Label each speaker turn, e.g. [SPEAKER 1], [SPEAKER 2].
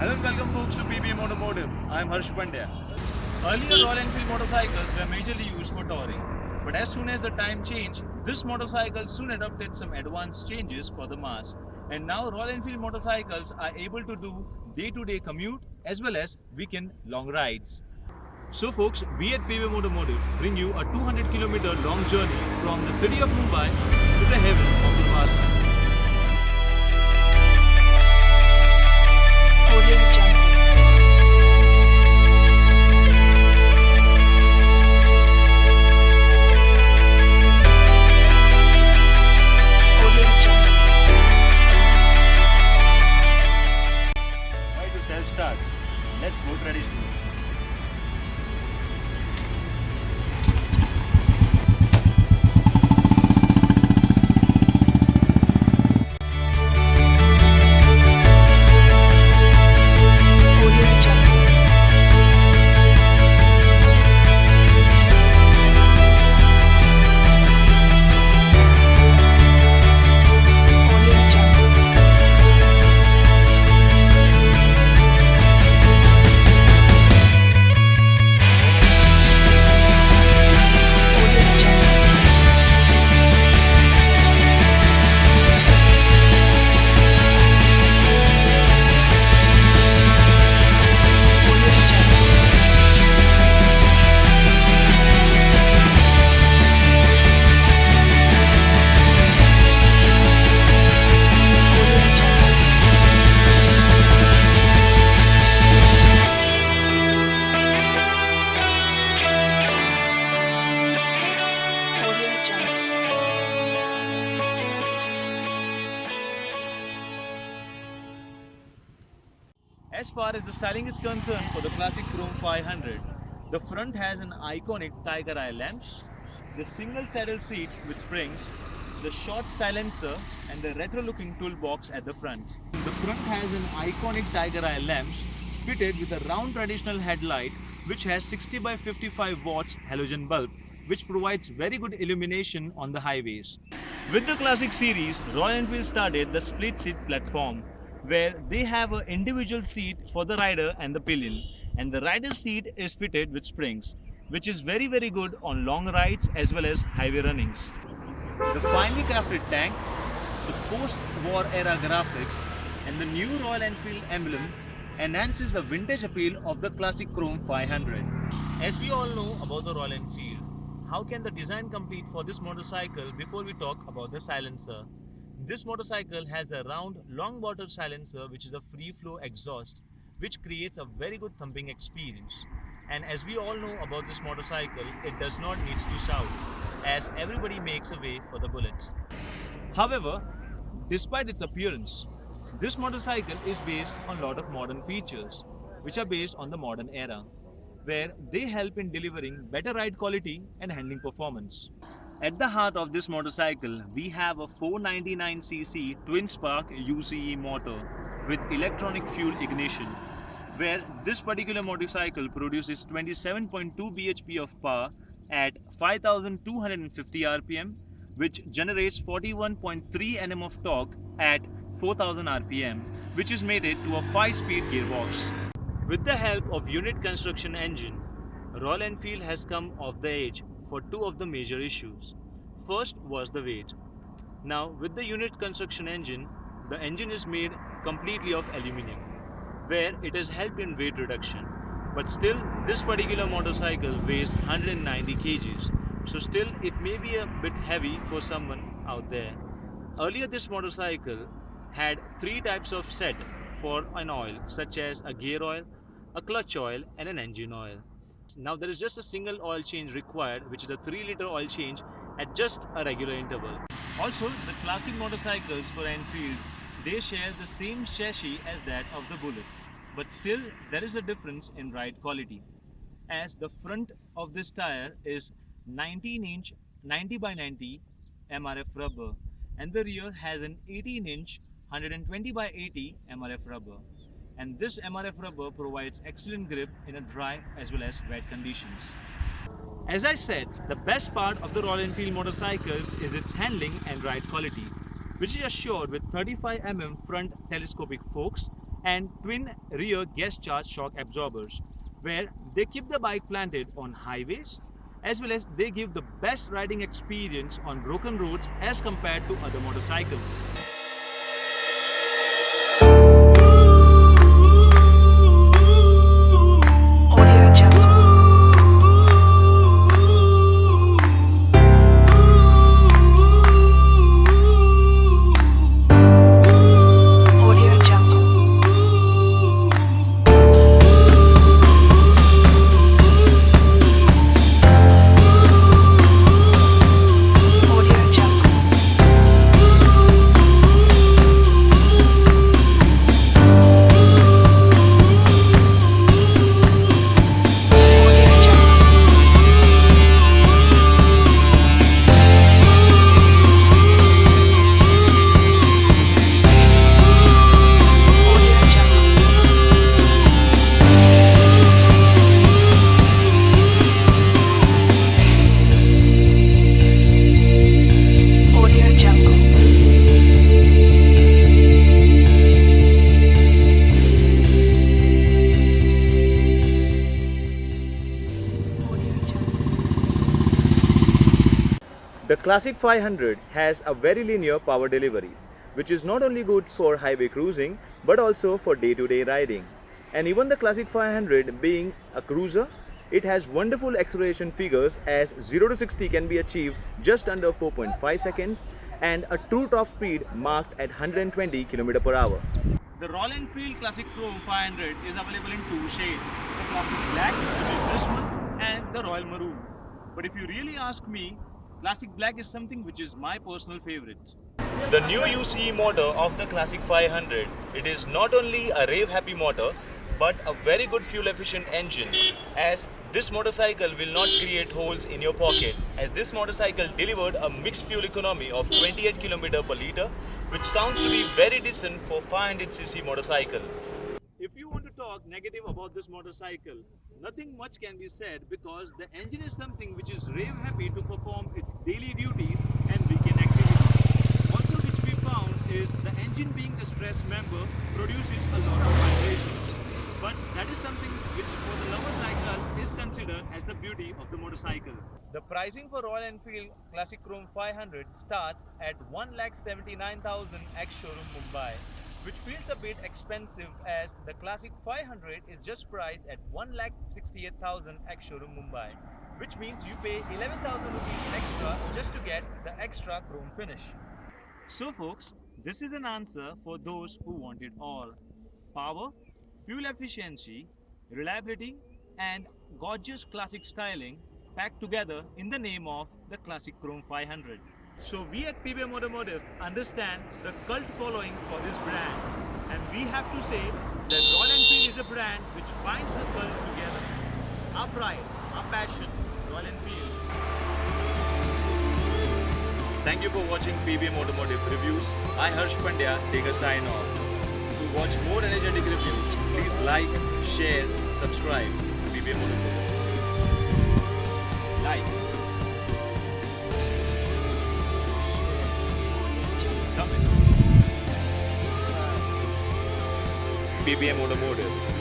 [SPEAKER 1] Hello and welcome folks to PBM Automotive. I am Harsh Pandya. Earlier Royal Enfield motorcycles were majorly used for touring, but as soon as the time changed, this motorcycle soon adopted some advanced changes for the mass. And now Royal Enfield motorcycles are able to do day-to-day commute as well as weekend long rides. So folks, we at PBM Automotive bring you a 200-kilometer long journey from the city of Mumbai to the heaven of Ulvasa.
[SPEAKER 2] Audio Jungle. Audio Jungle.
[SPEAKER 1] Why to self-start? Let's go traditional.
[SPEAKER 2] Audio Jungle. Audio Jungle. Audio Jungle. Audio Jungle. Audio Jungle. Audio Jungle.
[SPEAKER 1] As far as the styling is concerned for the classic Chrome 500, the front has an iconic tiger eye lamps, the single saddle seat with springs, the short silencer and the retro looking toolbox at the front. The front has an iconic tiger eye lamps fitted with a round traditional headlight which has 60 by 55 watts halogen bulb which provides very good illumination on the highways. With the classic series, Royal Enfield started the split seat platform where they have an individual seat for the rider and the pillion, and the rider's seat is fitted with springs, which is very good on long rides as well as highway runnings. The finely crafted tank, the post-war era graphics, and the new Royal Enfield emblem enhances the vintage appeal of the classic Chrome 500. As we all know about the Royal Enfield, how can the design complete for this motorcycle before we talk about the silencer? This motorcycle has a round, long bottle silencer which is a free flow exhaust which creates a very good thumping experience. And as we all know about this motorcycle, it does not need to shout as everybody makes a way for the bullets. However, despite its appearance, this motorcycle is based on a lot of modern features which are based on the modern era, where they help in delivering better ride quality and handling performance. At the heart of this motorcycle, we have a 499cc twin-spark UCE motor with electronic fuel ignition, where this particular motorcycle produces 27.2 bhp of power at 5250 rpm, which generates 41.3 Nm of torque at 4000 rpm, which is mated to a 5-speed gearbox. With the help of unit construction engine, Royal Enfield has come of the age for two of the major issues. First was the weight. Now with the unit construction engine, the engine is made completely of aluminium, where it has helped in weight reduction. But still, this particular motorcycle weighs 190 kgs, so still it may be a bit heavy for someone out there. Earlier this motorcycle had 3 types of set for an oil, such as a gear oil, a clutch oil and an engine oil. Now there is just a single oil change required, which is a 3-liter oil change at just a regular interval. Also, the classic motorcycles for Enfield, they share the same chassis as that of the Bullet, but still there is a difference in ride quality, as the front of this tire is 19-inch 90 by 90 MRF rubber and the rear has an 18-inch 120 by 80 MRF rubber. And this MRF rubber provides excellent grip in a dry as well as wet conditions. As I said, the best part of the Royal Enfield motorcycles is its handling and ride quality, which is assured with 35 mm front telescopic forks and twin rear gas charge shock absorbers, where they keep the bike planted on highways as well as they give the best riding experience on broken roads as compared to other motorcycles.
[SPEAKER 2] Audio Jungle. Audio Jungle. Audio Jungle. Audio Jungle. Audio Jungle. Audio Jungle. Audio Jungle.
[SPEAKER 1] The Classic 500 has a very linear power delivery, which is not only good for highway cruising but also for day-to-day riding. And even the Classic 500 being a cruiser, it has wonderful acceleration figures as 0 to 60 can be achieved just under 4.5 seconds and a true top speed marked at 120 km per hour. The Royal Enfield Classic Chrome 500 is available in two shades, the Classic Black, which is this one, and the Royal Maroon. But if you really ask me, Classic Black is something which is my personal favorite. The new UCE motor of the Classic 500, it is not only a rave happy motor but a very good fuel efficient engine, as this motorcycle will not create holes in your pocket, as this motorcycle delivered a mixed fuel economy of 28 km per liter, which sounds to be very decent for 500cc motorcycle. If you want to talk negative about this motorcycle, nothing much can be said because the engine is something which is rave happy to perform its daily duties and weekend activities. Also which we found is the engine being the stress member produces a lot of vibration. But that is something which for the lovers like us is considered as the beauty of the motorcycle. The pricing for Royal Enfield Classic Chrome 500 starts at 1,79,000 ex-showroom Mumbai, which feels a bit expensive as the Classic 500 is just priced at 1,68,000 ex-showroom Mumbai, which means you pay 11,000 rupees extra just to get the extra chrome finish. So folks, this is an answer for those who want it all. Power, fuel efficiency, reliability and gorgeous classic styling packed together in the name of the Classic Chrome 500. So we at PBM Automotive understand the cult following for this brand, and we have to say that Royal Enfield is a brand which binds the cult together. Our pride, our passion, Royal Enfield. Thank you for watching PBM Automotive Reviews. I Harsh Pandya take a sign off. To watch more energetic reviews, please like, share, subscribe to PBM Automotive. Like, share, comment, subscribe. PBM Automotive.